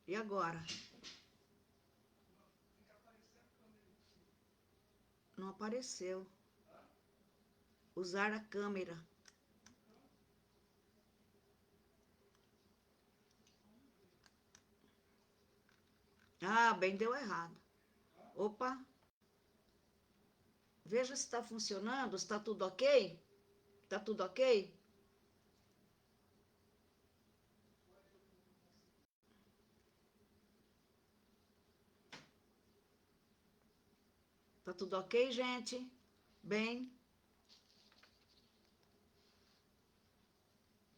E agora? Não apareceu. Usar a câmera. Ah, bem, deu errado. Opa. Veja se está funcionando, está tudo ok? Está tudo ok? Está tudo ok, gente? Bem,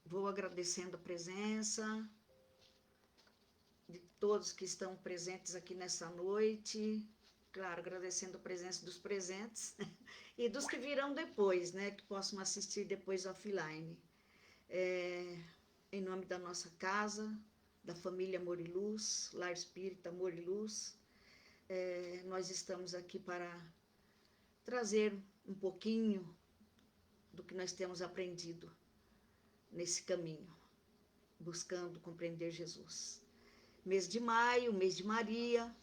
vou agradecendo a presença de todos que estão presentes aqui nessa noite. Claro, agradecendo a presença dos presentes e dos que virão depois, né? Que possam assistir depois offline. Em nome da nossa casa, da família Amor e Luz, Lar Espírita Amor e Luz, nós estamos aqui para trazer um pouquinho do que nós temos aprendido nesse caminho, buscando compreender Jesus. Mês de maio, mês de Maria,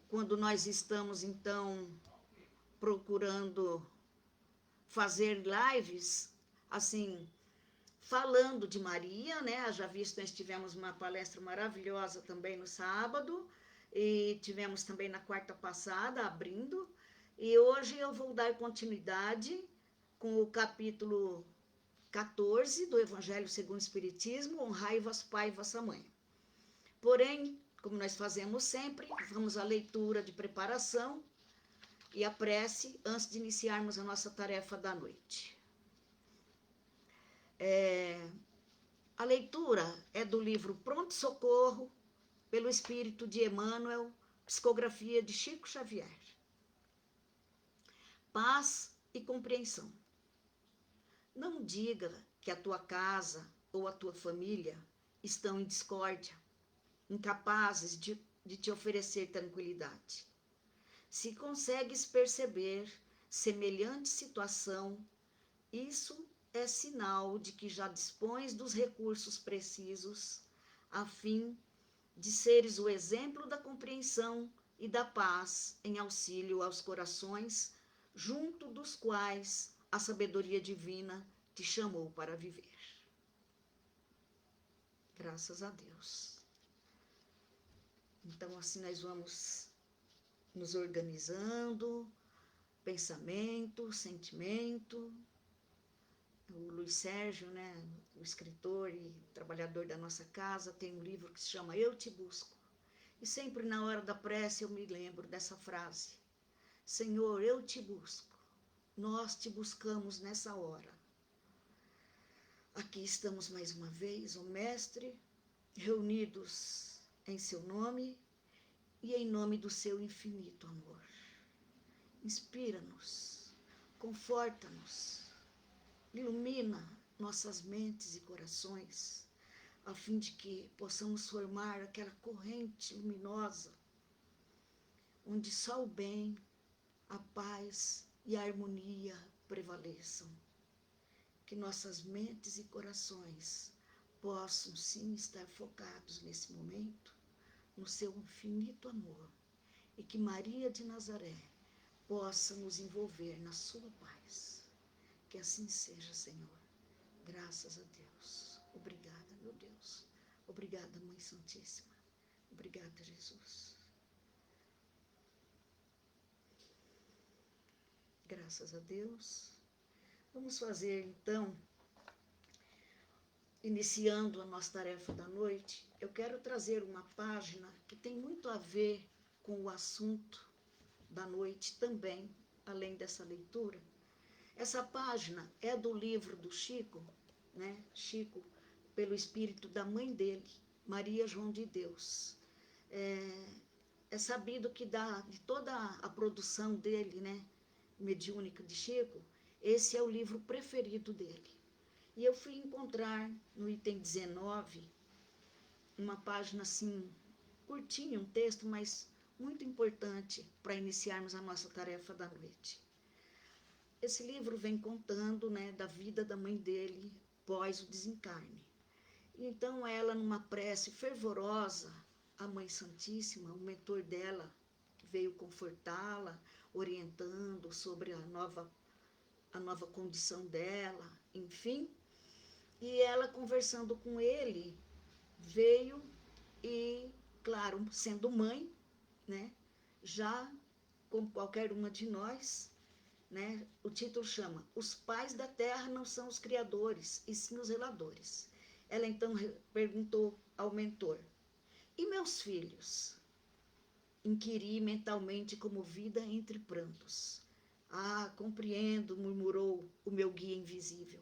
quando nós estamos, então, procurando fazer lives, assim, falando de Maria, né? Já visto, nós tivemos uma palestra maravilhosa também no sábado, e tivemos também na quarta passada, abrindo, e hoje eu vou dar continuidade com o capítulo 14 do Evangelho segundo o Espiritismo, honrai vosso pai e vossa mãe. Porém, como nós fazemos sempre, vamos à leitura de preparação e a prece antes de iniciarmos a nossa tarefa da noite. A leitura é do livro Pronto Socorro, pelo Espírito de Emmanuel, psicografia de Chico Xavier. Paz e compreensão. Não diga que a tua casa ou a tua família estão em discórdia, incapazes de te oferecer tranquilidade. Se consegues perceber semelhante situação, isso é sinal de que já dispões dos recursos precisos a fim de seres o exemplo da compreensão e da paz em auxílio aos corações, junto dos quais a sabedoria divina te chamou para viver. Graças a Deus. Então, assim nós vamos nos organizando, pensamento, sentimento. O Luiz Sérgio, né, o escritor e trabalhador da nossa casa, tem um livro que se chama Eu Te Busco. E sempre na hora da prece eu me lembro dessa frase. Senhor, eu te busco. Nós te buscamos nessa hora. Aqui estamos mais uma vez, ó Mestre, reunidos em seu nome e em nome do seu infinito amor. Inspira-nos, conforta-nos, ilumina nossas mentes e corações, a fim de que possamos formar aquela corrente luminosa, onde só o bem, a paz e a harmonia prevaleçam. Que nossas mentes e corações possam sim estar focados nesse momento no seu infinito amor e que Maria de Nazaré possa nos envolver na sua paz. Que assim seja, Senhor. Graças a Deus. Obrigada, meu Deus. Obrigada, Mãe Santíssima. Obrigada, Jesus. Graças a Deus. Vamos fazer, então, iniciando a nossa tarefa da noite, eu quero trazer uma página que tem muito a ver com o assunto da noite também, além dessa leitura. Essa página é do livro do Chico, né? Chico, pelo espírito da mãe dele, Maria João de Deus. É sabido que de toda a produção dele, né, mediúnica de Chico, esse é o livro preferido dele. E eu fui encontrar no item 19, uma página assim, curtinha, um texto, mas muito importante para iniciarmos a nossa tarefa da noite. Esse livro vem contando, né, da vida da mãe dele pós o desencarne. Então ela, numa prece fervorosa a Mãe Santíssima, o mentor dela, veio confortá-la, orientando sobre a nova condição dela, enfim. E ela, conversando com ele, veio e, claro, sendo mãe, né, já como qualquer uma de nós, né, o título chama Os Pais da Terra não são os criadores, e sim os zeladores. Ela então perguntou ao mentor: e meus filhos? Inquiri mentalmente comovida entre prantos. Ah, compreendo, murmurou o meu guia invisível,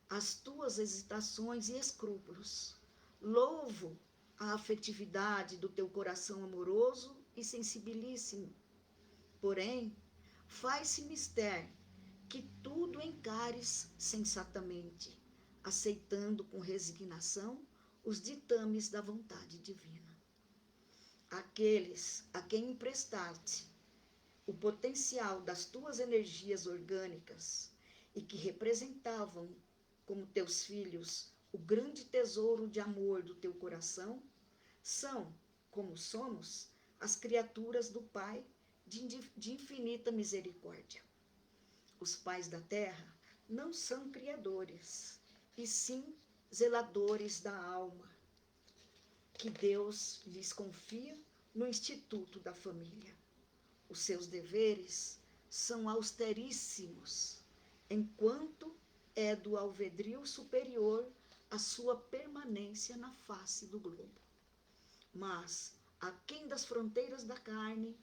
as tuas hesitações e escrúpulos. Louvo a afetividade do teu coração amoroso e sensibilíssimo. Porém, faz-se mister que tudo encares sensatamente, aceitando com resignação os ditames da vontade divina. Aqueles a quem emprestaste o potencial das tuas energias orgânicas e que representavam, como teus filhos, o grande tesouro de amor do teu coração, são, como somos, as criaturas do Pai de infinita misericórdia. Os pais da terra não são criadores, e sim zeladores da alma, que Deus lhes confia no Instituto da Família. Os seus deveres são austeríssimos, enquanto é do alvedrio superior a sua permanência na face do globo. Mas, aquém das fronteiras da carne,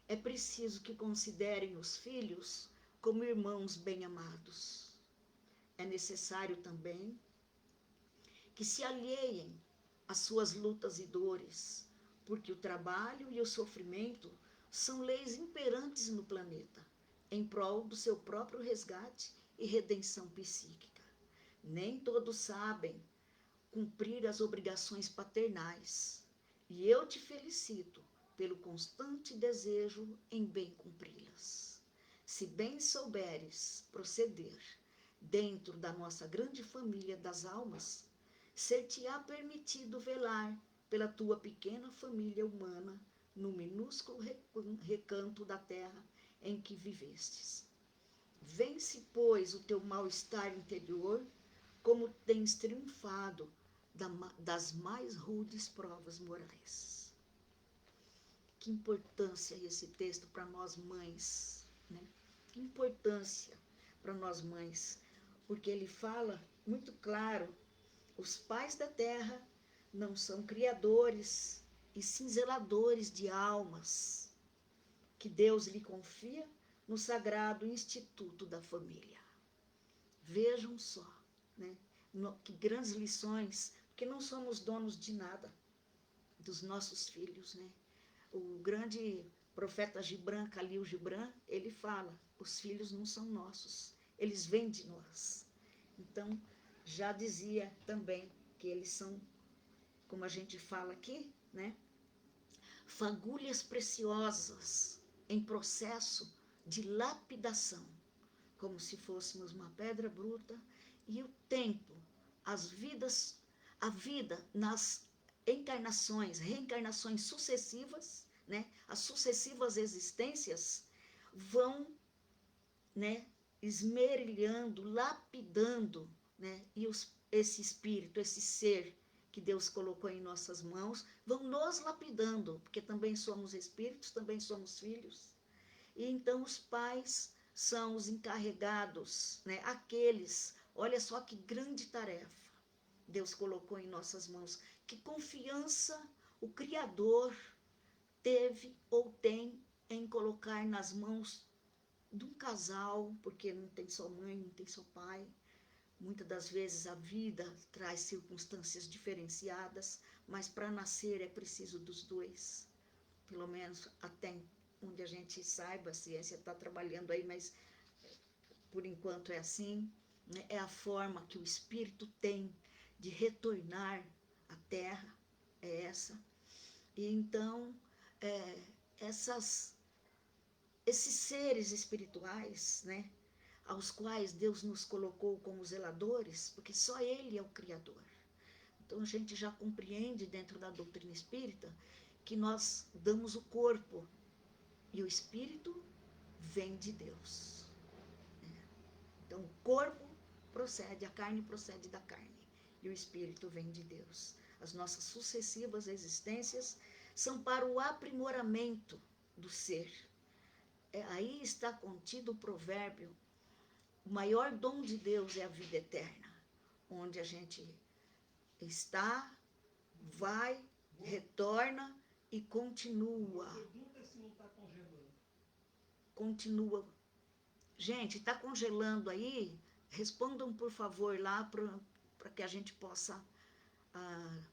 é preciso que considerem os filhos como irmãos bem-amados. É necessário também que se alheiem às suas lutas e dores, porque o trabalho e o sofrimento são leis imperantes no planeta, em prol do seu próprio resgate e redenção psíquica. Nem todos sabem cumprir as obrigações paternais, e eu te felicito pelo constante desejo em bem cumpri-las. Se bem souberes proceder dentro da nossa grande família das almas, ser-te-á permitido velar pela tua pequena família humana no minúsculo recanto da terra em que vivestes. Vence, pois, o teu mal-estar interior, como tens triunfado das mais rudes provas morais. Que importância esse texto para nós mães, né? Que importância para nós mães, porque ele fala muito claro: os pais da terra não são criadores, e sim zeladores de almas, que Deus lhe confia no sagrado Instituto da Família. Vejam só, né? Que grandes lições, porque não somos donos de nada, dos nossos filhos, né? O grande profeta Gibran, Khalil Gibran, ele fala: os filhos não são nossos, eles vêm de nós. Então, já dizia também que eles são, como a gente fala aqui, né? Fagulhas preciosas em processo de lapidação, como se fôssemos uma pedra bruta, e o tempo, a vida nas encarnações, reencarnações sucessivas, né? As sucessivas existências vão, né, esmerilhando, lapidando, né? E esse espírito, esse ser que Deus colocou em nossas mãos, vão nos lapidando, porque também somos espíritos, também somos filhos. E então os pais são os encarregados, né? Aqueles, olha só que grande tarefa Deus colocou em nossas mãos, que confiança o Criador teve ou tem em colocar nas mãos de um casal, porque não tem só mãe, não tem só pai. Muitas das vezes a vida traz circunstâncias diferenciadas, mas para nascer é preciso dos dois. Pelo menos até onde a gente saiba, a ciência está trabalhando aí, mas por enquanto é assim, né? É a forma que o espírito tem de retornar à Terra, é essa. E então, esses seres espirituais, né, aos quais Deus nos colocou como zeladores, porque só Ele é o Criador. Então, a gente já compreende dentro da doutrina espírita que nós damos o corpo e o espírito vem de Deus. Então, o corpo procede, a carne procede da carne e o espírito vem de Deus. As nossas sucessivas existências são para o aprimoramento do ser. Aí está contido o provérbio: o maior dom de Deus é a vida eterna, onde a gente está, vai, retorna e continua. Pergunta se não está congelando. Continua. Gente, está congelando aí? Respondam, por favor, lá para que a gente possa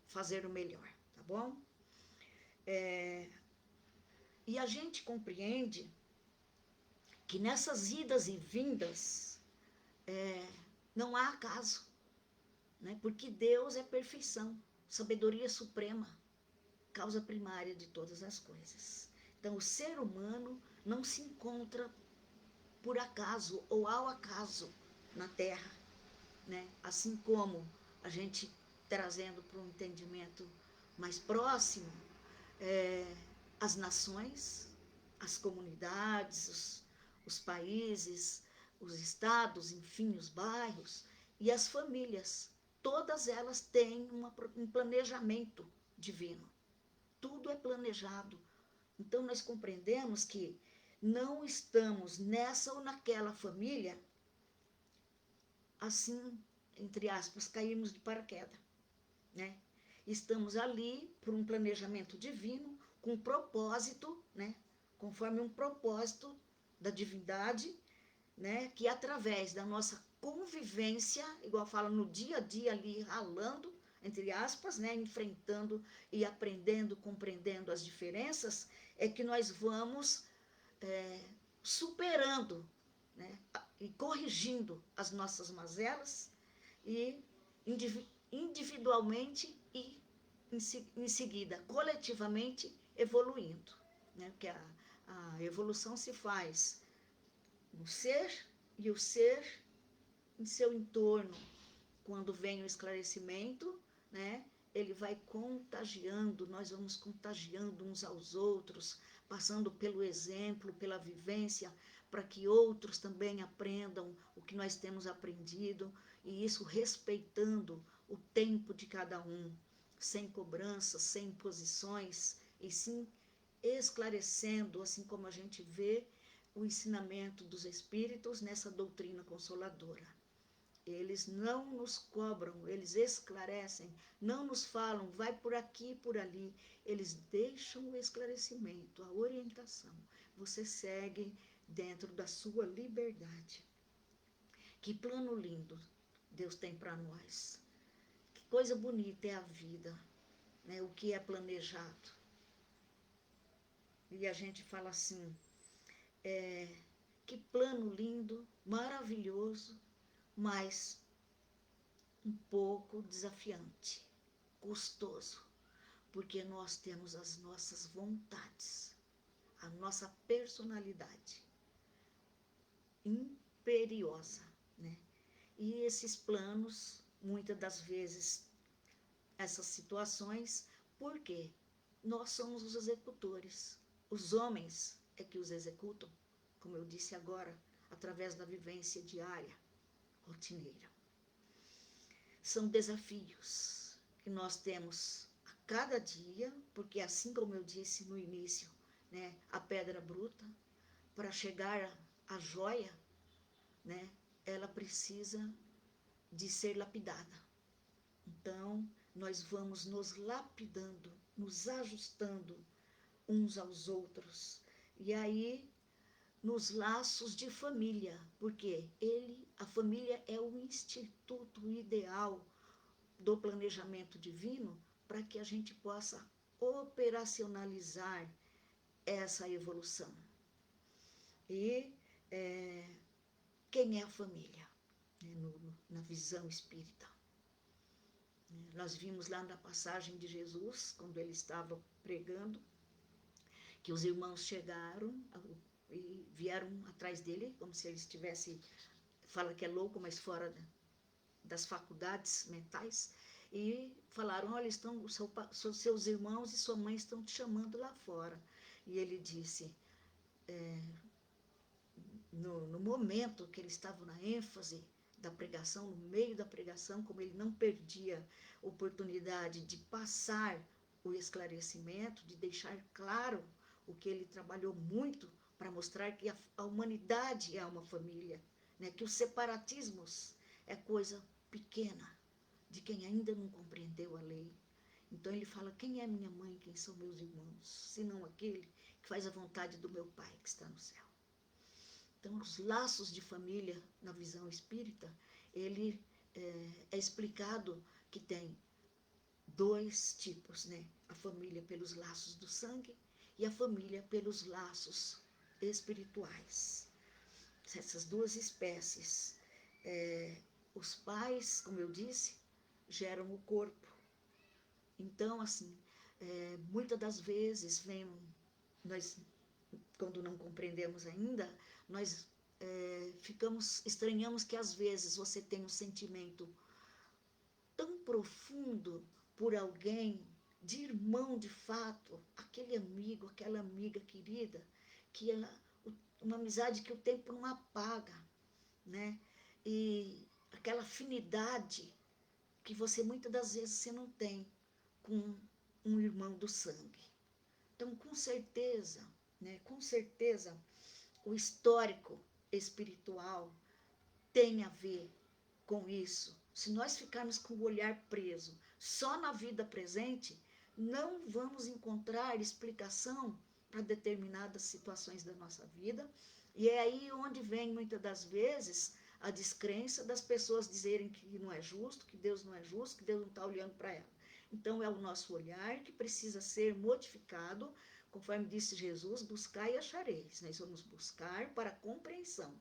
fazer o melhor, tá bom? E a gente compreende que nessas idas e vindas não há acaso, né? Porque Deus é perfeição, sabedoria suprema, causa primária de todas as coisas. Então, o ser humano não se encontra por acaso ou ao acaso na Terra, né? Assim como a gente trazendo para um entendimento mais próximo, as nações, as comunidades, os países, os estados, enfim, os bairros e as famílias, todas elas têm um planejamento divino. Tudo é planejado. Então, nós compreendemos que não estamos nessa ou naquela família, assim, entre aspas, caímos de paraquedas, né? Estamos ali por um planejamento divino, com um propósito, né? Conforme um propósito da divindade, né? Que através da nossa convivência, igual fala no dia a dia ali, ralando, entre aspas, né? Enfrentando e aprendendo, compreendendo as diferenças, é que nós vamos superando, né? E corrigindo as nossas mazelas e individualmente e em seguida coletivamente evoluindo, né? Porque a evolução se faz no ser e o ser em seu entorno. Quando vem o esclarecimento, né? Ele vai contagiando, nós vamos contagiando uns aos outros, passando pelo exemplo, pela vivência, para que outros também aprendam o que nós temos aprendido, e isso respeitando o tempo de cada um, sem cobranças, sem imposições, e sim esclarecendo, assim como a gente vê o ensinamento dos espíritos nessa doutrina consoladora. Eles não nos cobram, eles esclarecem, não nos falam, vai por aqui, por ali. Eles deixam o esclarecimento, a orientação. Você segue dentro da sua liberdade. Que plano lindo Deus tem para nós. Que coisa bonita é a vida, né? O que é planejado. E a gente fala assim, que plano lindo, maravilhoso, mas um pouco desafiante, custoso, porque nós temos as nossas vontades, a nossa personalidade imperiosa, né? E esses planos, muitas das vezes, essas situações, porque nós somos os executores. Os homens é que os executam, como eu disse agora, através da vivência diária, rotineira. São desafios que nós temos a cada dia, porque assim como eu disse no início, né, a pedra bruta, para chegar à joia, né, ela precisa de ser lapidada. Então, nós vamos nos lapidando, nos ajustando uns aos outros. E aí, nos laços de família, porque a família é o instituto ideal do planejamento divino para que a gente possa operacionalizar essa evolução. E quem é a família, né, na visão espírita? Nós vimos lá na passagem de Jesus, quando ele estava pregando, que os irmãos chegaram e vieram atrás dele, como se ele estivesse, fala que é louco, mas fora das faculdades mentais, e falaram, olha, seus irmãos e sua mãe estão te chamando lá fora. E ele disse, no momento que ele estava na ênfase da pregação, no meio da pregação, como ele não perdia oportunidade de passar o esclarecimento, de deixar claro o que ele trabalhou muito para mostrar que a humanidade é uma família, né? Que os separatismos é coisa pequena de quem ainda não compreendeu a lei. Então ele fala, quem é minha mãe, quem são meus irmãos, senão aquele que faz a vontade do meu Pai que está no céu. Então, os laços de família, na visão espírita, ele é explicado que tem dois tipos, né? A família pelos laços do sangue e a família pelos laços espirituais. Essas duas espécies. Os pais, como eu disse, geram o corpo. Então, assim, muitas das vezes nós, quando não compreendemos ainda, nós estranhamos que às vezes você tem um sentimento tão profundo por alguém, de irmão de fato, aquele amigo, aquela amiga querida, que é uma amizade que o tempo não apaga, né? E aquela afinidade que você muitas das vezes você não tem com um irmão do sangue. Então, com certeza, né? Com certeza, o histórico espiritual tem a ver com isso. Se nós ficarmos com o olhar preso só na vida presente, não vamos encontrar explicação para determinadas situações da nossa vida. E é aí onde vem, muitas das vezes, a descrença das pessoas dizerem que não é justo, que Deus não é justo, que Deus não está olhando para ela. Então, é o nosso olhar que precisa ser modificado, conforme disse Jesus, buscai e achareis. Nós vamos buscar para a compreensão,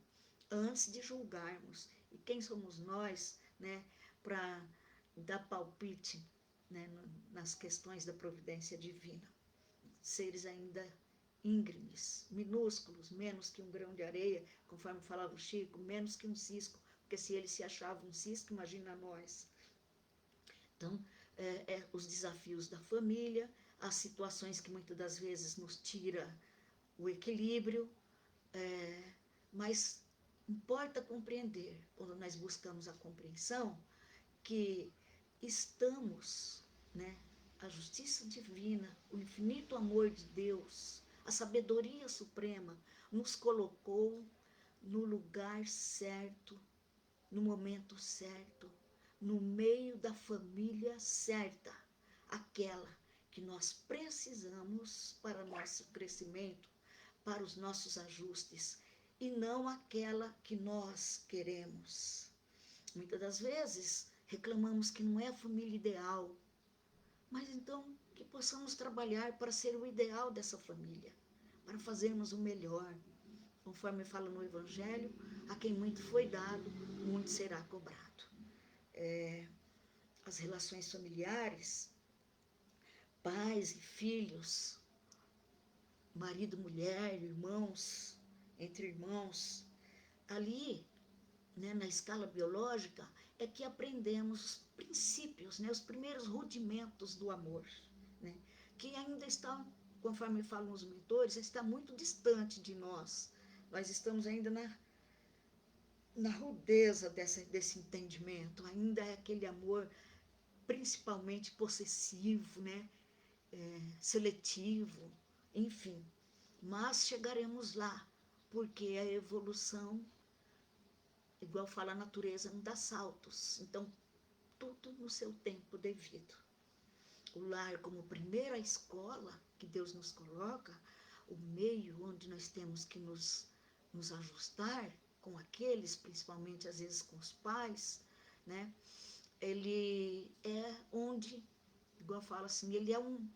antes de julgarmos. E quem somos nós, né, para dar palpite, né, nas questões da providência divina? Seres ainda íngremes, minúsculos, menos que um grão de areia, conforme falava o Chico, menos que um cisco, porque se ele se achava um cisco, imagina nós. Então, os desafios da família, as situações que muitas das vezes nos tira o equilíbrio, mas importa compreender, quando nós buscamos a compreensão, que estamos, né, a justiça divina, o infinito amor de Deus, a sabedoria suprema, nos colocou no lugar certo, no momento certo, no meio da família certa, aquela que nós precisamos para nosso crescimento, para os nossos ajustes, e não aquela que nós queremos. Muitas das vezes reclamamos que não é a família ideal, mas então que possamos trabalhar para ser o ideal dessa família, para fazermos o melhor. Conforme fala no Evangelho, a quem muito foi dado, muito será cobrado. As relações familiares, pais e filhos, marido, mulher, irmãos, entre irmãos, ali, né, na escala biológica, é que aprendemos os princípios, né, os primeiros rudimentos do amor, né, que ainda está, conforme falam os mentores, está muito distante de nós. Nós estamos ainda na rudeza desse entendimento, ainda é aquele amor principalmente possessivo, né, seletivo, enfim. Mas chegaremos lá, porque a evolução, igual fala a natureza, não dá saltos. Então, tudo no seu tempo devido. O lar como primeira escola que Deus nos coloca, o meio onde nós temos que nos ajustar com aqueles, principalmente às vezes com os pais, né? Ele é onde, igual fala assim, ele é um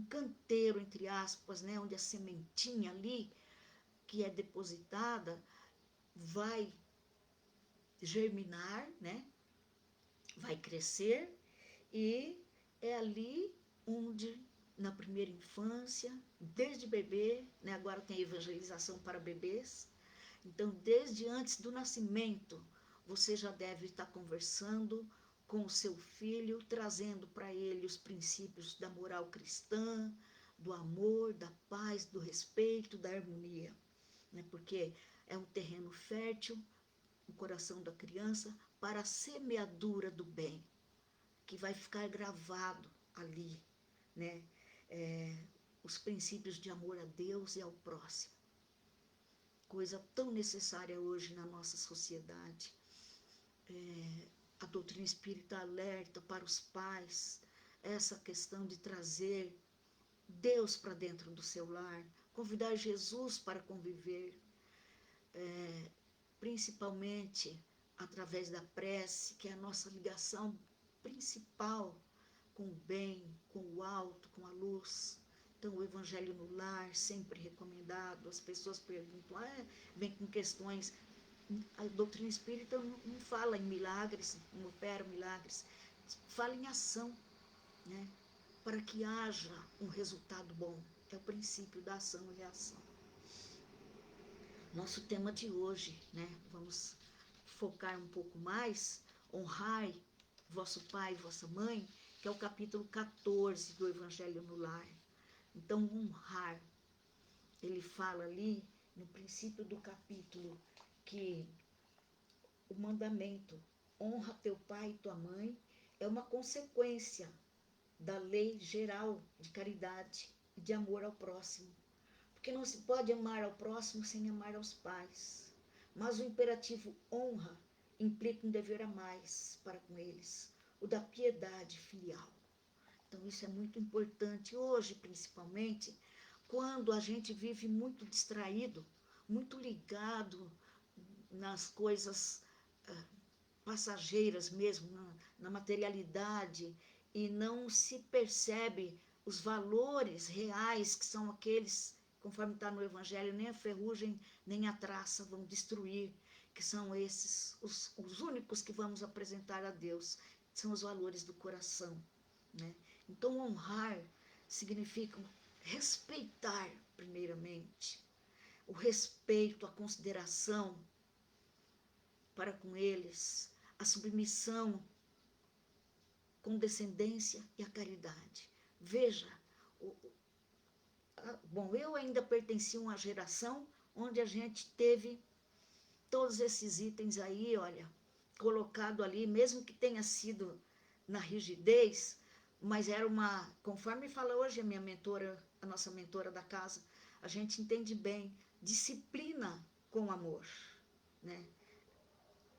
canteiro, entre aspas, né? Onde a sementinha ali, que é depositada, vai germinar, né? Vai crescer, e é ali onde, na primeira infância, desde bebê, né? Agora tem evangelização para bebês, então desde antes do nascimento, você já deve estar conversando com o seu filho, trazendo para ele os princípios da moral cristã, do amor, da paz, do respeito, da harmonia, né? Porque é um terreno fértil, o coração da criança, para a semeadura do bem, que vai ficar gravado ali, né? Os princípios de amor a Deus e ao próximo. Coisa tão necessária hoje na nossa sociedade. A doutrina espírita alerta para os pais essa questão de trazer Deus para dentro do seu lar, convidar Jesus para conviver, principalmente através da prece, que é a nossa ligação principal com o bem, com o alto, com a luz. Então, o Evangelho no lar, sempre recomendado. As pessoas perguntam, vem com questões. A doutrina espírita não fala em milagres, não opera milagres, fala em ação, né? Para que haja um resultado bom. É o princípio da ação e reação. Nosso tema de hoje, né? Vamos focar um pouco mais, honrar vosso pai e vossa mãe, que é o capítulo 14 do Evangelho no Lar. Então, honrar, ele fala ali, no princípio do capítulo, que o mandamento, honra teu pai e tua mãe, é uma consequência da lei geral de caridade e de amor ao próximo. Porque não se pode amar ao próximo sem amar aos pais. Mas o imperativo honra implica um dever a mais para com eles, o da piedade filial. Então isso é muito importante hoje, principalmente, quando a gente vive muito distraído, muito ligado nas coisas passageiras mesmo, na materialidade, e não se percebe os valores reais, que são aqueles, conforme está no Evangelho, nem a ferrugem nem a traça vão destruir, que são esses os únicos que vamos apresentar a Deus, são os valores do coração, né? Então, honrar significa respeitar, primeiramente, o respeito, a consideração para com eles, a submissão, condescendência e a caridade. Veja, bom, eu ainda pertencia a uma geração onde a gente teve todos esses itens aí, olha, colocado ali, mesmo que tenha sido na rigidez, mas era uma, conforme fala hoje a minha mentora, a nossa mentora da casa, a gente entende bem, disciplina com amor, né?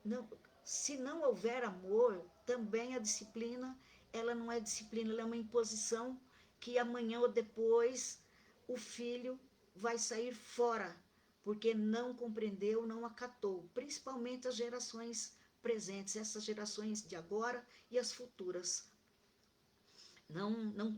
Não, se não houver amor, também a disciplina, ela não é disciplina, ela é uma imposição que amanhã ou depois o filho vai sair fora, porque não compreendeu, não acatou, principalmente as gerações presentes, essas gerações de agora e as futuras.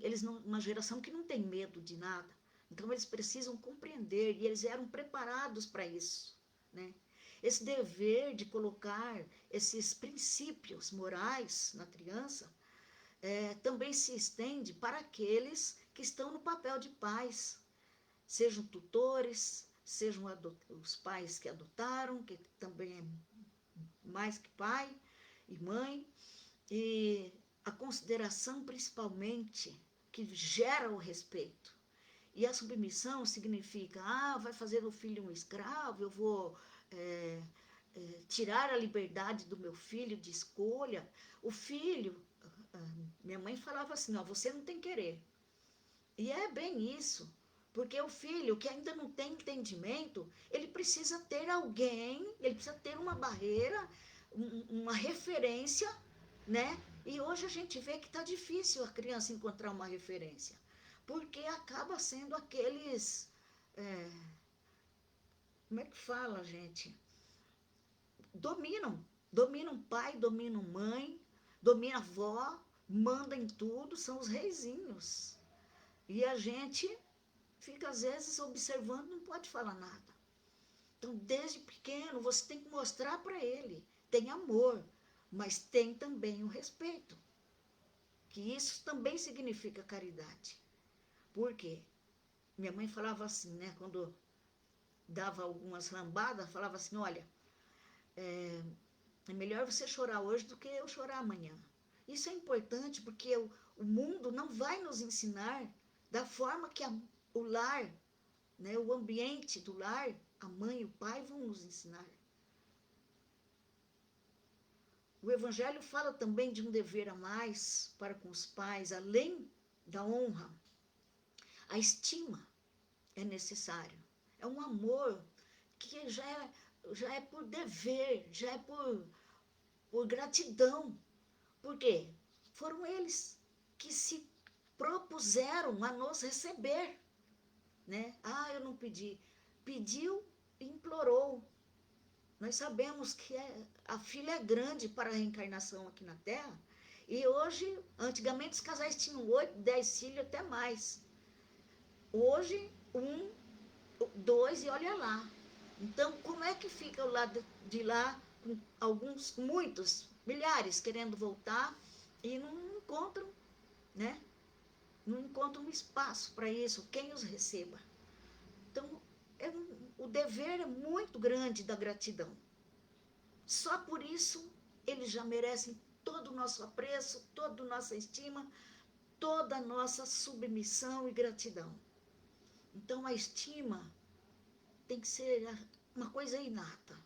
Eles não, uma geração que não tem medo de nada, então eles precisam compreender, e eles eram preparados para isso, né? Esse dever de colocar esses princípios morais na criança também se estende para aqueles que estão no papel de pais, sejam tutores, sejam os pais que adotaram, que também é mais que pai e mãe, e a consideração principalmente que gera o respeito. E a submissão significa, vai fazer do filho um escravo, eu vou tirar a liberdade do meu filho de escolha. O filho, minha mãe falava assim, você não tem querer. E é bem isso, porque o filho que ainda não tem entendimento, ele precisa ter alguém, ele precisa ter uma barreira, uma referência, né? E hoje a gente vê que está difícil a criança encontrar uma referência, porque acaba sendo aqueles, como é que fala, gente? Dominam pai, dominam mãe, dominam avó, mandam em tudo, são os reizinhos. E a gente fica, às vezes, observando, não pode falar nada. Então, desde pequeno, você tem que mostrar para ele, tem amor, mas tem também o respeito, que isso também significa caridade. Por quê? Minha mãe falava assim, né, quando dava algumas lambadas, falava assim, olha, É melhor você chorar hoje do que eu chorar amanhã. Isso é importante porque o mundo não vai nos ensinar da forma que o lar, né, o ambiente do lar, a mãe e o pai vão nos ensinar. O Evangelho fala também de um dever a mais para com os pais, além da honra. A estima é necessário. É um amor que já é por dever, já é por gratidão. Por quê? Foram eles que se propuseram a nos receber, né? Eu não pedi. Pediu e implorou. Nós sabemos que a fila é grande para a reencarnação aqui na Terra. E hoje, antigamente os casais tinham 8, 10 filhos, até mais. Hoje, 1, 2 e olha lá. Então, como é que fica o lado de lá, com muitos, milhares querendo voltar e não encontram, né? Não encontram um espaço para isso, quem os receba. Então, o dever é muito grande da gratidão. Só por isso, eles já merecem todo o nosso apreço, toda a nossa estima, toda a nossa submissão e gratidão. Então, a estima tem que ser uma coisa inata.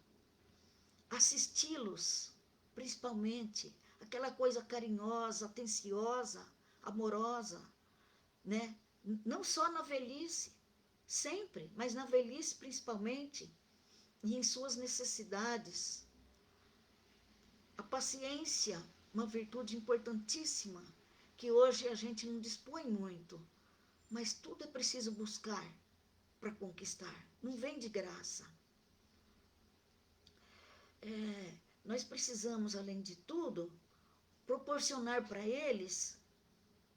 Assisti-los, principalmente, aquela coisa carinhosa, atenciosa, amorosa, né? Não só na velhice, sempre, mas na velhice principalmente, e em suas necessidades. A paciência, uma virtude importantíssima, que hoje a gente não dispõe muito, mas tudo é preciso buscar para conquistar, não vem de graça. Nós precisamos, além de tudo, proporcionar para eles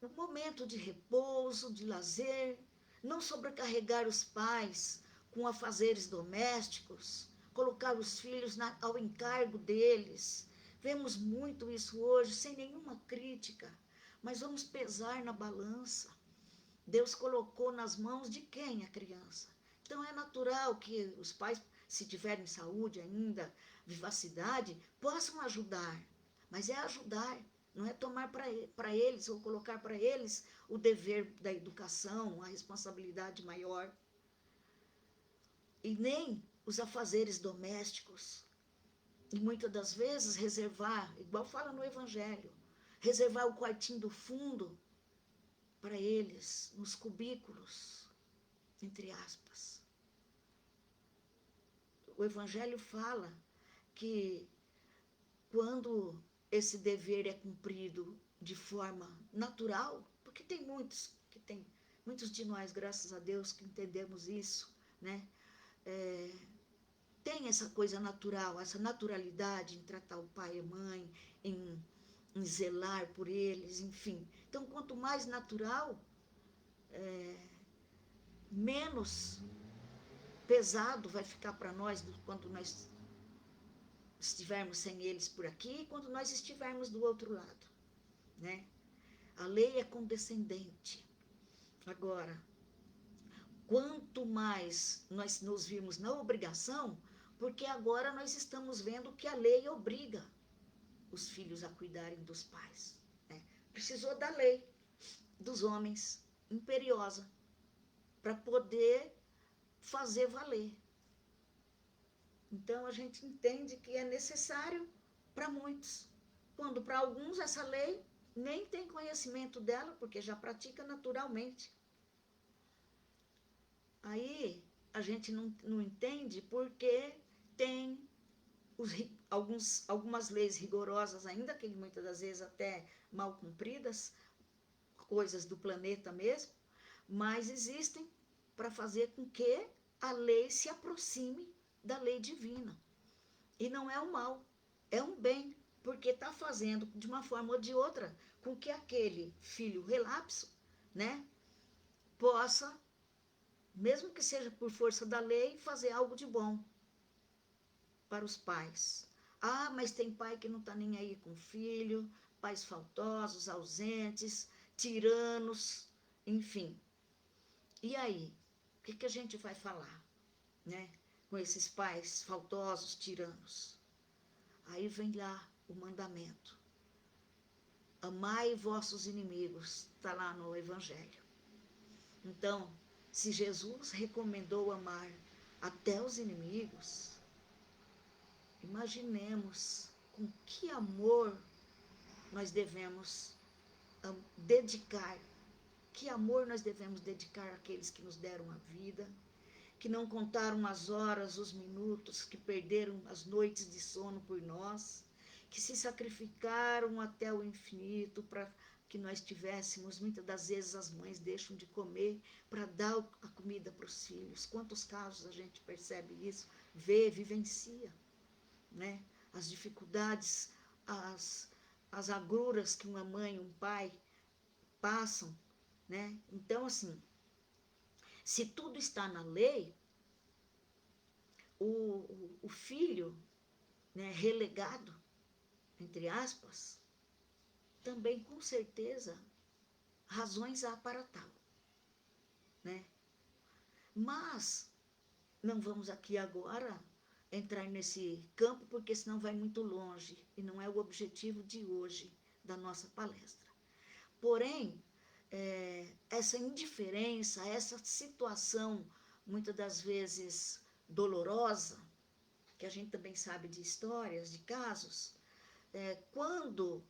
um momento de repouso, de lazer, não sobrecarregar os pais com afazeres domésticos, colocar os filhos ao encargo deles. Vemos muito isso hoje, sem nenhuma crítica, mas vamos pesar na balança. Deus colocou nas mãos de quem a criança? Então é natural que os pais, se tiverem saúde ainda, vivacidade, possam ajudar, mas é ajudar, não é tomar para eles ou colocar para eles o dever da educação, a responsabilidade maior. E nem os afazeres domésticos. E muitas das vezes reservar, igual fala no Evangelho, reservar o quartinho do fundo para eles, nos cubículos, entre aspas. O Evangelho fala que quando esse dever é cumprido de forma natural, porque tem muitos de nós, graças a Deus, que entendemos isso, né? Tem essa coisa natural, essa naturalidade em tratar o pai e a mãe, em zelar por eles, enfim. Então, quanto mais natural, menos pesado vai ficar para nós quando nós estivermos sem eles por aqui e quando nós estivermos do outro lado, né? A lei é condescendente. Agora, quanto mais nós nos vimos na obrigação, porque agora nós estamos vendo que a lei obriga os filhos a cuidarem dos pais, né? Precisou da lei dos homens, imperiosa, para poder fazer valer. Então, a gente entende que é necessário para muitos. Quando para alguns essa lei nem tem conhecimento dela, porque já pratica naturalmente. Aí, a gente não entende porque tem algumas leis rigorosas ainda, que muitas das vezes até mal cumpridas, coisas do planeta mesmo, mas existem para fazer com que a lei se aproxime da lei divina. E não é o mal, é um bem, porque está fazendo de uma forma ou de outra com que aquele filho relapso, né, possa, mesmo que seja por força da lei, fazer algo de bom para os pais. Mas tem pai que não está nem aí com o filho, pais faltosos, ausentes, tiranos, enfim. E aí, o que a gente vai falar, né, com esses pais faltosos, tiranos? Aí vem lá o mandamento. Amai vossos inimigos, está lá no Evangelho. Então, se Jesus recomendou amar até os inimigos, imaginemos com que amor nós devemos dedicar, que amor nós devemos dedicar àqueles que nos deram a vida, que não contaram as horas, os minutos, que perderam as noites de sono por nós, que se sacrificaram até o infinito para que nós tivéssemos. Muitas das vezes as mães deixam de comer para dar a comida para os filhos. Quantos casos a gente percebe isso, vê, vivencia, né? As dificuldades, as agruras que uma mãe e um pai passam, né? Então, assim, se tudo está na lei, o filho, né, relegado, entre aspas, também com certeza razões há para tal, né? Mas não vamos aqui agora entrar nesse campo, porque senão vai muito longe e não é o objetivo de hoje da nossa palestra. Porém, essa indiferença, essa situação, muitas das vezes dolorosa, que a gente também sabe de histórias, de casos, quando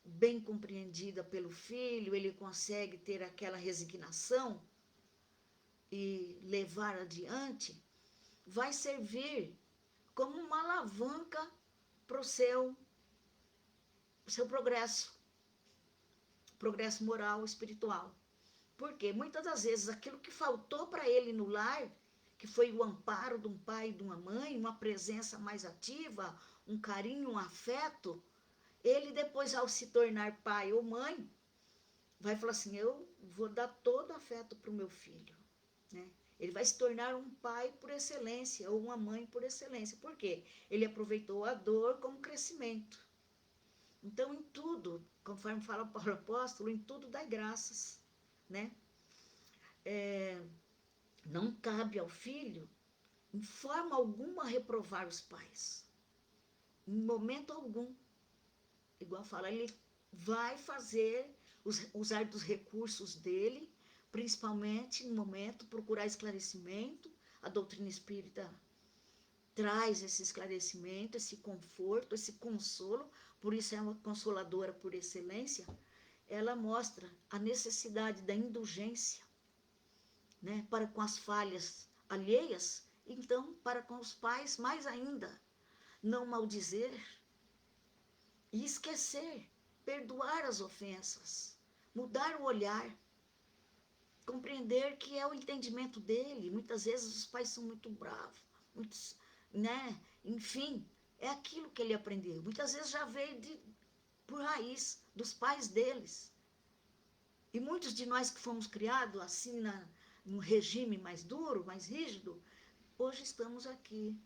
bem compreendida pelo filho, ele consegue ter aquela resignação e levar adiante, vai servir como uma alavanca para o seu progresso moral, espiritual. Porque muitas das vezes aquilo que faltou para ele no lar, que foi o amparo de um pai e de uma mãe, uma presença mais ativa, um carinho, um afeto, ele depois, ao se tornar pai ou mãe, vai falar assim, eu vou dar todo afeto para o meu filho, né? Ele vai se tornar um pai por excelência, ou uma mãe por excelência. Por quê? Ele aproveitou a dor como crescimento. Então, em tudo, conforme fala o Paulo Apóstolo, em tudo dai graças, né? Não cabe ao filho, em forma alguma, reprovar os pais. Em momento algum. Igual fala, ele vai fazer, usar dos recursos dele, principalmente no momento, procurar esclarecimento. A doutrina espírita traz esse esclarecimento, esse conforto, esse consolo, por isso é uma consoladora por excelência. Ela mostra a necessidade da indulgência, né, para com as falhas alheias, então para com os pais mais ainda, não maldizer e esquecer, perdoar as ofensas, mudar o olhar, compreender que é o entendimento dele. Muitas vezes os pais são muito bravos, muitos, né? Enfim, é aquilo que ele aprendeu. Muitas vezes já veio por raiz dos pais deles. E muitos de nós que fomos criados assim num regime mais duro, mais rígido, hoje estamos aqui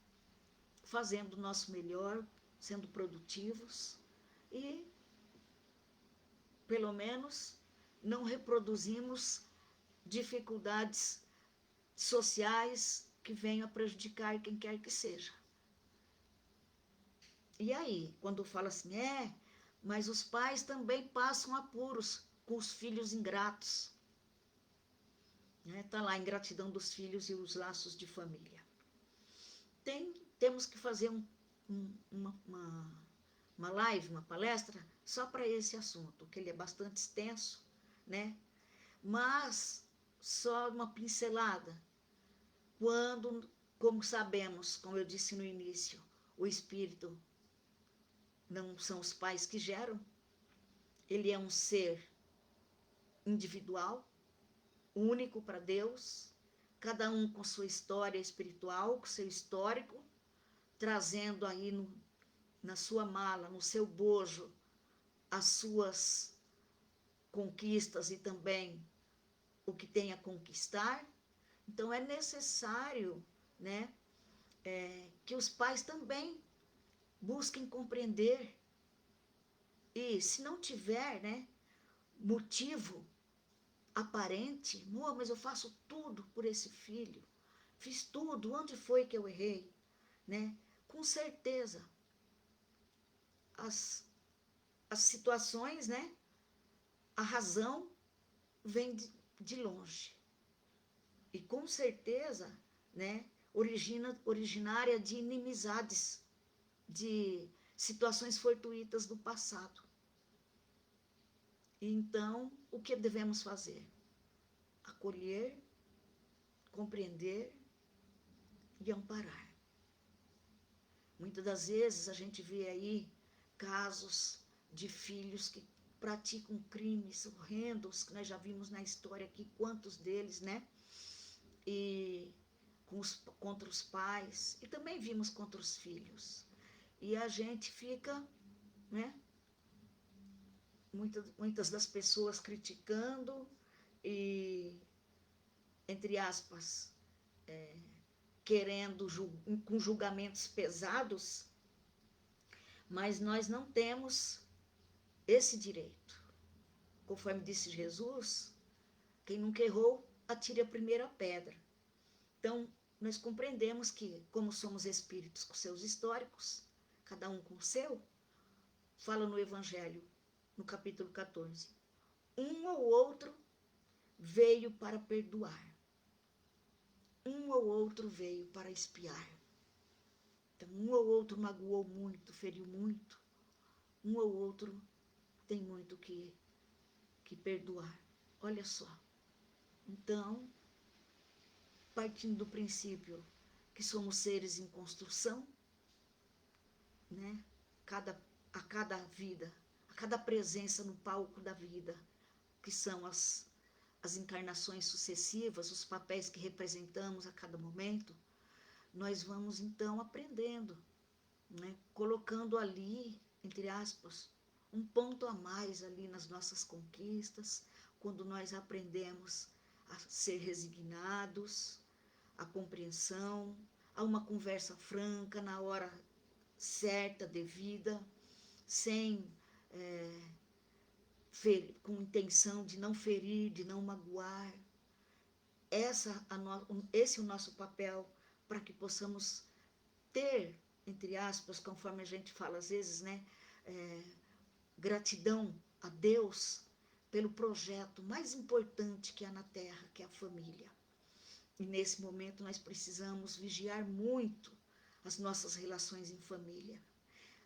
fazendo o nosso melhor, sendo produtivos e, pelo menos, não reproduzimos dificuldades sociais que venham a prejudicar quem quer que seja. E aí, quando fala assim, mas os pais também passam apuros com os filhos ingratos. Está lá a ingratidão dos filhos e os laços de família. Temos que fazer uma live, uma palestra, só para esse assunto, que ele é bastante extenso, né? Mas só uma pincelada. Quando, como sabemos, como eu disse no início, o espírito não são os pais que geram, ele é um ser individual, único para Deus, cada um com sua história espiritual, com seu histórico, trazendo aí na sua mala, no seu bojo, as suas conquistas e também o que tem a conquistar. Então é necessário, né, que os pais também busquem compreender. E se não tiver, né, motivo aparente, mas eu faço tudo por esse filho, fiz tudo, onde foi que eu errei, né? Com certeza, as situações, né? A razão vem de longe. E com certeza, né? Originária de inimizades, de situações fortuitas do passado. Então, o que devemos fazer? Acolher, compreender e amparar. Muitas das vezes a gente vê aí casos de filhos que praticam crimes horrendos, que nós já vimos na história aqui, quantos deles, né? E contra os pais, e também vimos contra os filhos. E a gente fica, né? Muitas das pessoas criticando e, entre aspas, querendo, com julgamentos pesados, mas nós não temos esse direito. Conforme disse Jesus, quem nunca errou, atire a primeira pedra. Então, nós compreendemos que, como somos espíritos com seus históricos, cada um com o seu, fala no Evangelho, no capítulo 14, um ou outro veio para perdoar. Um ou outro veio para expiar. Então, um ou outro magoou muito, feriu muito. Um ou outro tem muito que perdoar. Olha só. Então, partindo do princípio que somos seres em construção, né? A cada vida, a cada presença no palco da vida, que são as encarnações sucessivas, os papéis que representamos a cada momento, nós vamos então aprendendo, né? Colocando ali, entre aspas, um ponto a mais ali nas nossas conquistas, quando nós aprendemos a ser resignados, a compreensão, a uma conversa franca na hora certa, devida, sem com intenção de não ferir, de não magoar. Esse é o nosso papel para que possamos ter, entre aspas, conforme a gente fala às vezes, né, gratidão a Deus pelo projeto mais importante que há na Terra, que é a família. E nesse momento nós precisamos vigiar muito as nossas relações em família.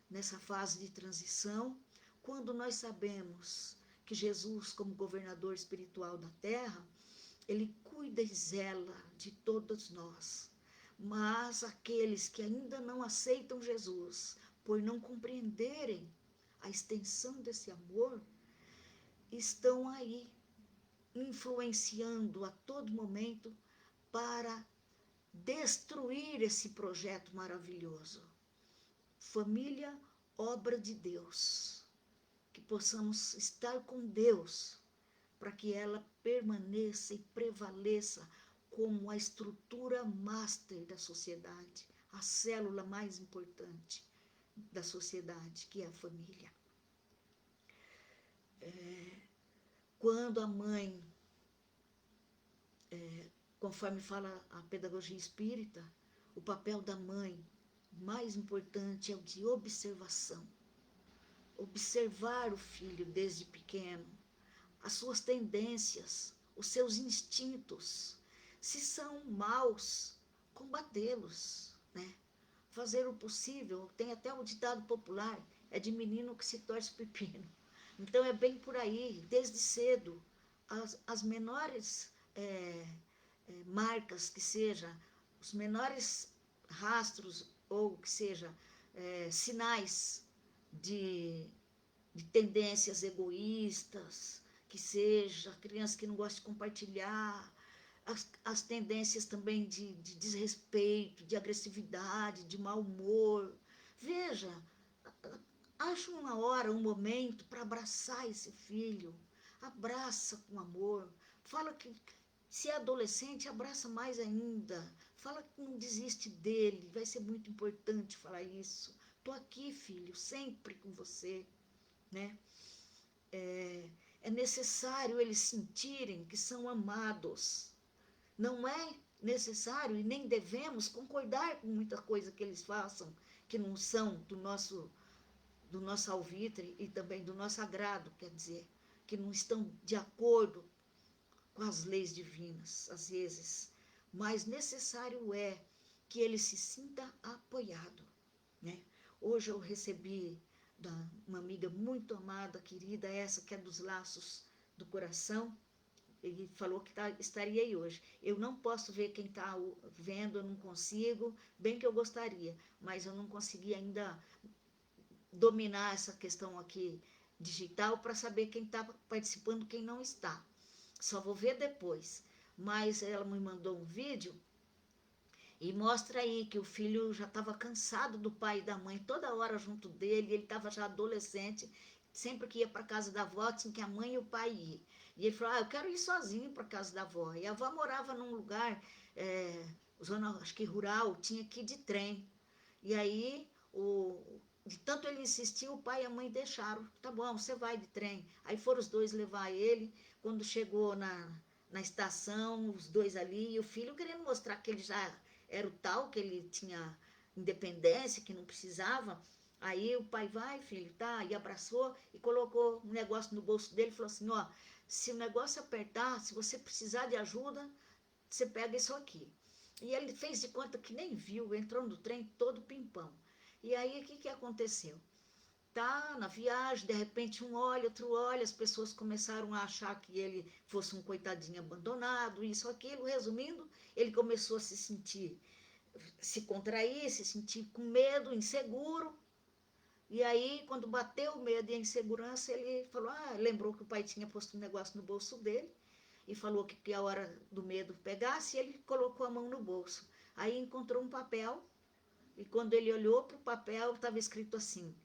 Nessa fase de transição, quando nós sabemos que Jesus, como governador espiritual da Terra, ele cuida e zela de todos nós. Mas aqueles que ainda não aceitam Jesus, por não compreenderem a extensão desse amor, estão aí, influenciando a todo momento para destruir esse projeto maravilhoso. Família, obra de Deus. Que possamos estar com Deus, para que ela permaneça e prevaleça como a estrutura master da sociedade, a célula mais importante da sociedade, que é a família. Quando a mãe, conforme fala a pedagogia espírita, o papel da mãe mais importante é o de observação. Observar o filho desde pequeno, as suas tendências, os seus instintos. Se são maus, combatê-los, né? Fazer o possível. Tem até o ditado popular, é de menino que se torce pepino. Então é bem por aí, desde cedo, as menores marcas que seja, os menores rastros ou que seja sinais de tendências egoístas, que seja criança que não gosta de compartilhar, as tendências também de desrespeito, de agressividade, de mau humor. Veja, acha uma hora, um momento para abraçar esse filho, abraça com amor, fala que se é adolescente, abraça mais ainda, fala que não desiste dele, vai ser muito importante falar isso. Estou aqui, filho, sempre com você, né? É necessário eles sentirem que são amados. Não é necessário e nem devemos concordar com muita coisa que eles façam, que não são do nosso do nosso alvitre e também do nosso agrado, quer dizer, que não estão de acordo com as leis divinas, às vezes. Mas necessário é que ele se sinta apoiado, né? Hoje eu recebi uma amiga muito amada, querida, essa que é dos laços do coração, ele falou que estaria aí hoje. Eu não posso ver quem está vendo, eu não consigo, bem que eu gostaria, mas eu não consegui ainda dominar essa questão aqui digital para saber quem está participando e quem não está. Só vou ver depois. Mas ela me mandou um vídeo e mostra aí que o filho já estava cansado do pai e da mãe, toda hora junto dele, ele estava já adolescente, sempre que ia para casa da avó, tinha que a mãe e o pai ir. E ele falou, eu quero ir sozinho para casa da avó. E a avó morava num lugar, zona, acho que rural, tinha que ir de trem. E aí, de tanto ele insistiu, o pai e a mãe deixaram. Tá bom, você vai de trem. Aí foram os dois levar ele. Quando chegou na estação, os dois ali, e o filho querendo mostrar que ele já era o tal, que ele tinha independência, que não precisava. Aí o pai, vai filho, tá, e abraçou e colocou um negócio no bolso dele e falou assim, ó, se o negócio apertar, se você precisar de ajuda, você pega isso aqui. E ele fez de conta que nem viu, entrou no trem todo pimpão. E aí, o que aconteceu? Tá na viagem, de repente um olha, outro olha, as pessoas começaram a achar que ele fosse um coitadinho abandonado, isso, aquilo. Resumindo, ele começou a se contrair, se sentir com medo, inseguro. E aí, quando bateu o medo e a insegurança, ele falou, lembrou que o pai tinha posto um negócio no bolso dele, e falou que a hora do medo pegasse, e ele colocou a mão no bolso. Aí encontrou um papel, e quando ele olhou para o papel, estava escrito assim,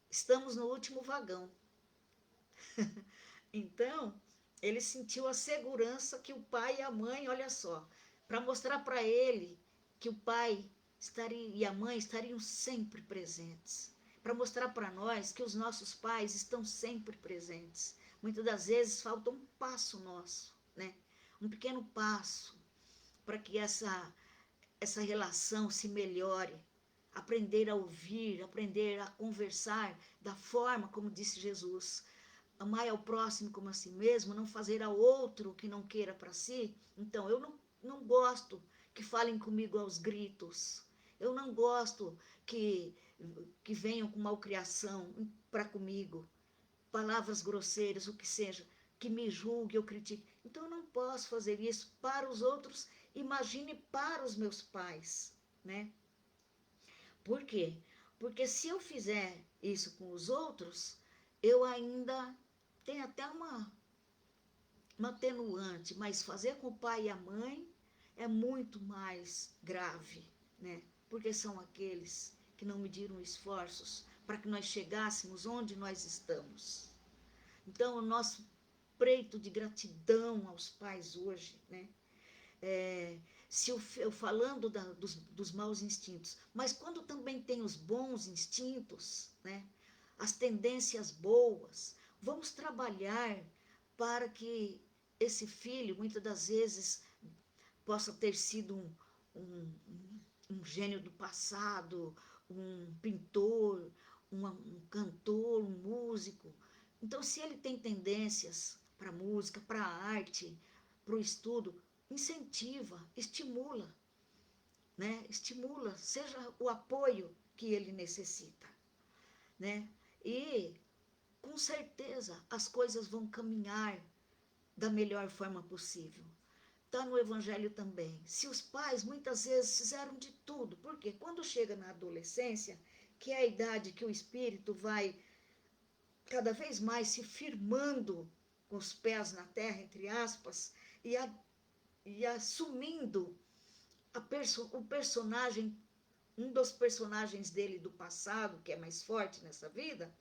estamos no último vagão. Então, ele sentiu a segurança que o pai e a mãe, olha só, para mostrar para ele que o pai e a mãe estariam sempre presentes. Para mostrar para nós que os nossos pais estão sempre presentes. Muitas das vezes falta um passo nosso, né? Um pequeno passo para que essa relação se melhore. Aprender a ouvir, aprender a conversar da forma como disse Jesus. Amar ao próximo como a si mesmo, não fazer ao outro o que não queira para si. Então, eu não gosto que falem comigo aos gritos. Eu não gosto que venham com malcriação para comigo, palavras grosseiras, o que seja, que me julgue ou critique. Então, eu não posso fazer isso para os outros, imagine para os meus pais, né? Por quê? Porque se eu fizer isso com os outros, eu ainda tenho até uma atenuante, mas fazer com o pai e a mãe é muito mais grave, né? Porque são aqueles que não mediram esforços para que nós chegássemos onde nós estamos. Então, o nosso preito de gratidão aos pais hoje, né? Se eu falando dos maus instintos, mas quando também tem os bons instintos, né? As tendências boas, vamos trabalhar para que esse filho, muitas das vezes, possa ter sido um gênio do passado, um pintor, um cantor, um músico. Então, se ele tem tendências para a música, para a arte, para o estudo, incentiva, estimula, né? Estimula, seja o apoio que ele necessita, né? E, com certeza, as coisas vão caminhar da melhor forma possível. Está no Evangelho também. Se os pais muitas vezes fizeram de tudo, porque quando chega na adolescência, que é a idade que o espírito vai cada vez mais se firmando com os pés na terra, entre aspas, e assumindo o personagem, um dos personagens dele do passado, que é mais forte nessa vida,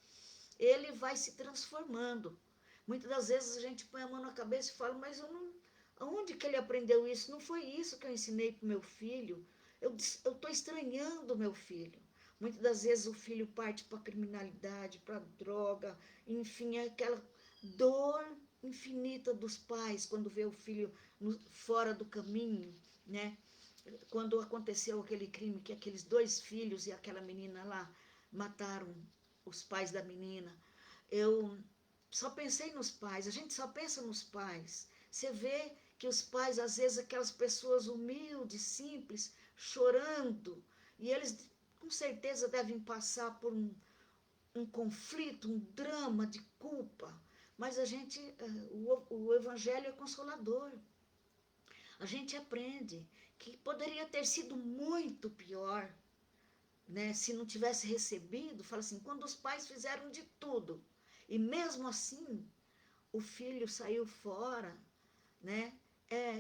ele vai se transformando. Muitas das vezes a gente põe a mão na cabeça e fala, mas eu não, aonde que ele aprendeu isso? Não foi isso que eu ensinei para o meu filho. Eu estou estranhando o meu filho. Muitas das vezes o filho parte para a criminalidade, para a droga, enfim, é aquela dor infinita dos pais quando vê o filho fora do caminho, né? Quando aconteceu aquele crime que aqueles 2 filhos e aquela menina lá mataram os pais da menina. Eu só pensei nos pais, a gente só pensa nos pais. Você vê que os pais, às vezes, aquelas pessoas humildes, simples, chorando, e eles com certeza devem passar por um conflito, um drama de culpa. Mas a gente, o evangelho é consolador. A gente aprende que poderia ter sido muito pior, né? Se não tivesse recebido, fala assim, quando os pais fizeram de tudo, e mesmo assim o filho saiu fora, né?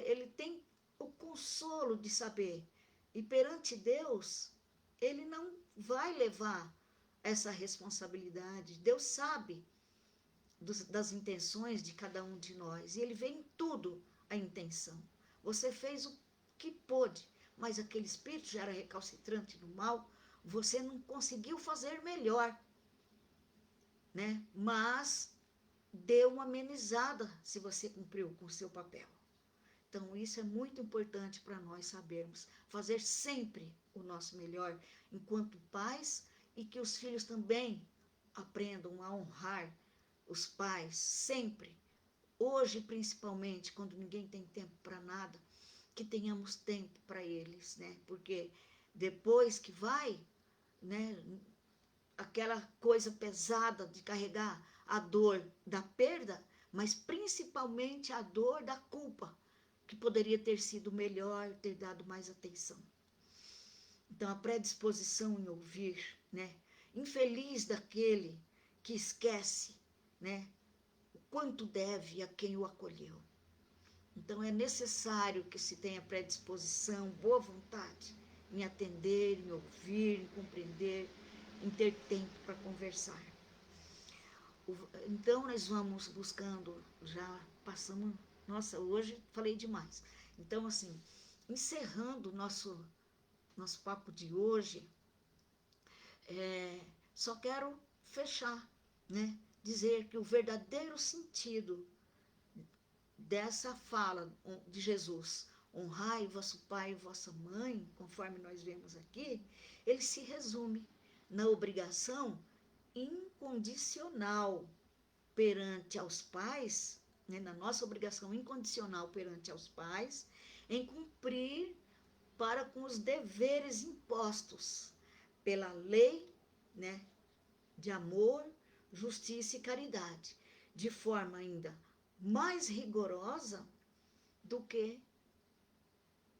Ele tem o consolo de saber, e perante Deus, ele não vai levar essa responsabilidade. Deus sabe das intenções de cada um de nós, e ele vê em tudo a intenção. Você fez o que pôde, mas aquele espírito já era recalcitrante do mal, você não conseguiu fazer melhor, né? Mas deu uma amenizada se você cumpriu com o seu papel. Então, isso é muito importante para nós sabermos. Fazer sempre o nosso melhor enquanto pais, e que os filhos também aprendam a honrar os pais sempre. Hoje, principalmente, quando ninguém tem tempo para nada, que tenhamos tempo para eles, né? Porque depois que vai, né, aquela coisa pesada de carregar a dor da perda, mas principalmente a dor da culpa, que poderia ter sido melhor, ter dado mais atenção. Então, a predisposição em ouvir, né? Infeliz daquele que esquece, né? O quanto deve a quem o acolheu. Então, é necessário que se tenha predisposição, boa vontade em atender, em ouvir, em compreender, em ter tempo para conversar. Então, nós vamos buscando, já passamos, nossa, hoje falei demais. Então, assim, encerrando o nosso papo de hoje, só quero fechar, né? Dizer que o verdadeiro sentido dessa fala de Jesus, honrai vosso pai e vossa mãe, conforme nós vemos aqui, ele se resume na obrigação incondicional perante aos pais, né, na nossa obrigação incondicional perante aos pais, em cumprir para com os deveres impostos pela lei, né, de amor, justiça e caridade, de forma ainda mais rigorosa do que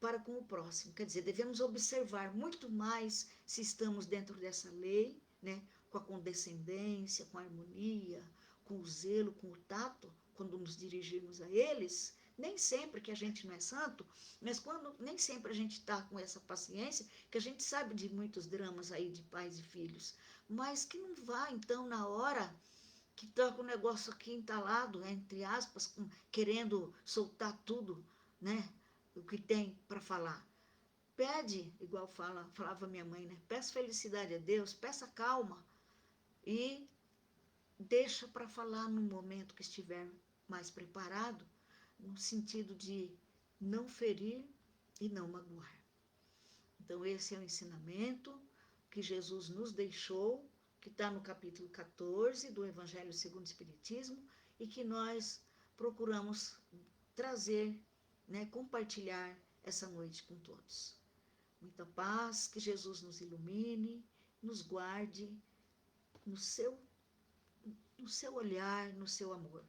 para com o próximo. Quer dizer, devemos observar muito mais se estamos dentro dessa lei, né, com a condescendência, com a harmonia, com o zelo, com o tato, quando nos dirigirmos a eles. Nem sempre que a gente não é santo, mas quando nem sempre a gente está com essa paciência, que a gente sabe de muitos dramas aí de pais e filhos, mas que não vá, então, na hora que está com o negócio aqui entalado, entre aspas, querendo soltar tudo, né, o que tem para falar. Pede, igual falava minha mãe, né? Peça felicidade a Deus, peça calma e deixa para falar no momento que estiver mais preparado, no sentido de não ferir e não magoar. Então, esse é o ensinamento que Jesus nos deixou, que está no capítulo 14 do Evangelho segundo o Espiritismo, e que nós procuramos trazer, né, compartilhar essa noite com todos. Muita paz, que Jesus nos ilumine, nos guarde no seu olhar, no seu amor.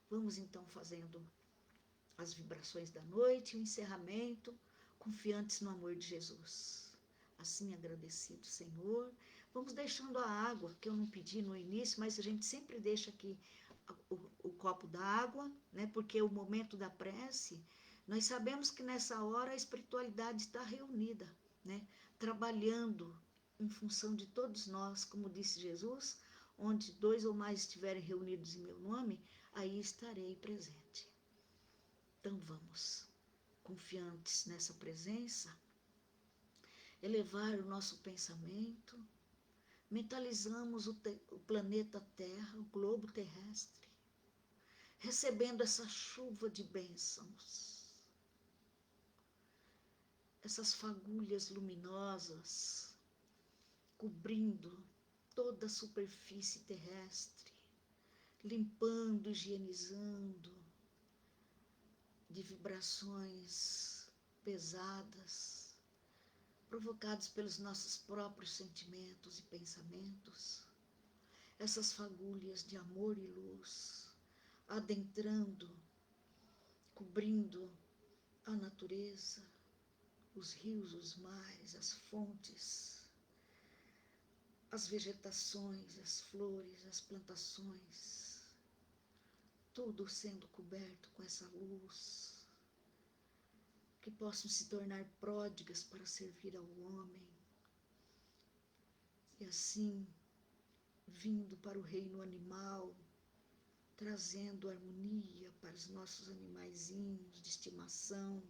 Vamos então fazendo as vibrações da noite, o encerramento, confiantes no amor de Jesus. Assim, agradecido, Senhor. Vamos deixando a água, que eu não pedi no início, mas a gente sempre deixa aqui o copo d'água, né? Porque o momento da prece, nós sabemos que nessa hora a espiritualidade está reunida, né? Trabalhando em função de todos nós, como disse Jesus, onde 2 ou mais estiverem reunidos em meu nome, aí estarei presente. Então vamos, confiantes nessa presença, elevar o nosso pensamento, mentalizamos o planeta Terra, o globo terrestre, recebendo essa chuva de bênçãos, essas fagulhas luminosas, cobrindo toda a superfície terrestre, limpando, higienizando de vibrações pesadas, provocados pelos nossos próprios sentimentos e pensamentos, essas fagulhas de amor e luz, adentrando, cobrindo a natureza, os rios, os mares, as fontes, as vegetações, as flores, as plantações, tudo sendo coberto com essa luz, que possam se tornar pródigas para servir ao homem, e assim, vindo para o reino animal, trazendo harmonia para os nossos animaizinhos de estimação,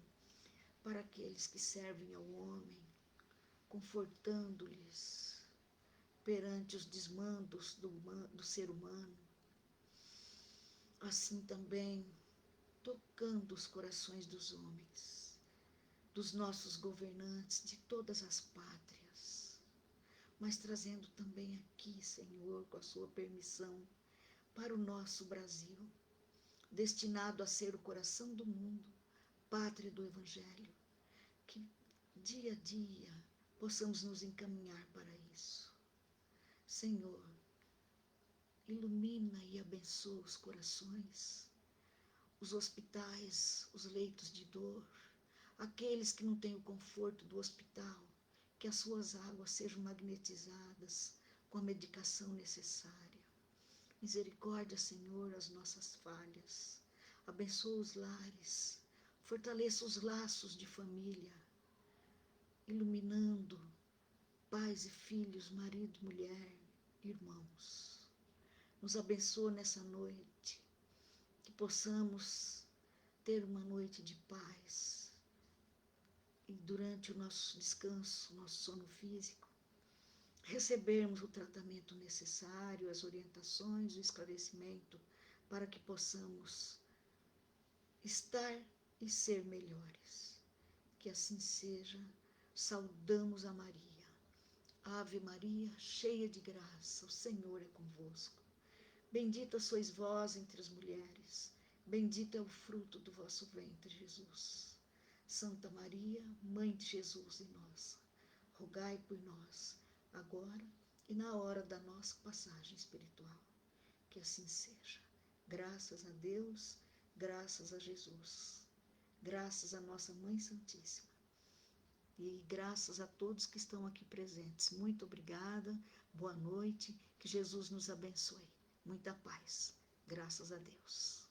para aqueles que servem ao homem, confortando-lhes perante os desmandos do ser humano, assim também tocando os corações dos homens, dos nossos governantes de todas as pátrias, mas trazendo também aqui, Senhor, com a sua permissão, para o nosso Brasil, destinado a ser o coração do mundo, pátria do Evangelho, que dia a dia possamos nos encaminhar para isso. Senhor, ilumina e abençoa os corações, os hospitais, os leitos de dor, aqueles que não têm o conforto do hospital, que as suas águas sejam magnetizadas com a medicação necessária. Misericórdia, Senhor, as nossas falhas. Abençoa os lares, fortaleça os laços de família, iluminando pais e filhos, marido, mulher, irmãos. Nos abençoa nessa noite, que possamos ter uma noite de paz, e durante o nosso descanso, nosso sono físico, recebermos o tratamento necessário, as orientações, o esclarecimento, para que possamos estar e ser melhores. Que assim seja. Saudamos a Maria. Ave Maria, cheia de graça, o Senhor é convosco. Bendita sois vós entre as mulheres, bendito é o fruto do vosso ventre, Jesus. Santa Maria, Mãe de Jesus e nossa, rogai por nós, agora e na hora da nossa passagem espiritual. Que assim seja. Graças a Deus, graças a Jesus, graças à nossa Mãe Santíssima e graças a todos que estão aqui presentes. Muito obrigada, boa noite, que Jesus nos abençoe. Muita paz. Graças a Deus.